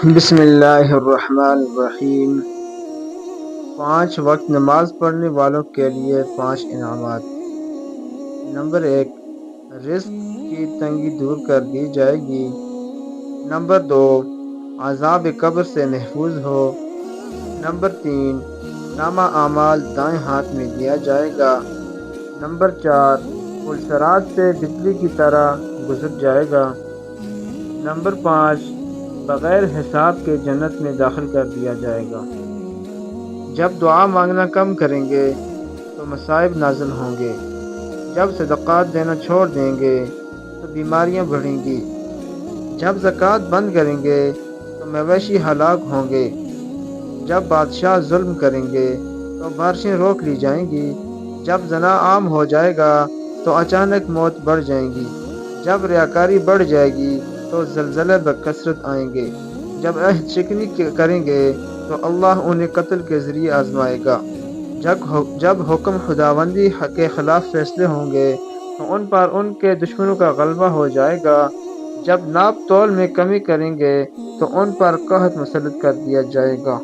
بسم اللہ الرحمن الرحیم۔ 5 وقت نماز پڑھنے والوں کے لیے 5 انعامات۔ نمبر 1، رزق کی تنگی دور کر دی جائے گی۔ نمبر 2، عذاب قبر سے محفوظ ہو۔ نمبر 3، نامہ اعمال دائیں ہاتھ میں دیا جائے گا۔ نمبر 4، پل صراط سے بجلی کی طرح گزر جائے گا۔ نمبر 5، بغیر حساب کے جنت میں داخل کر دیا جائے گا۔ جب دعا مانگنا کم کریں گے تو مصائب نازل ہوں گے۔ جب صدقات دینا چھوڑ دیں گے تو بیماریاں بڑھیں گی۔ جب زکوٰۃ بند کریں گے تو مویشی ہلاک ہوں گے۔ جب بادشاہ ظلم کریں گے تو بارشیں روک لی جائیں گی۔ جب زنا عام ہو جائے گا تو اچانک موت بڑھ جائیں گی۔ جب ریاکاری بڑھ جائے گی تو زلزلے بکثرت آئیں گے۔ جب عہد شکنی کریں گے تو اللہ انہیں قتل کے ذریعے آزمائے گا۔ جب حکم خداوندی کے خلاف فیصلے ہوں گے تو ان پر ان کے دشمنوں کا غلبہ ہو جائے گا۔ جب ناپ تول میں کمی کریں گے تو ان پر قحط مسلط کر دیا جائے گا۔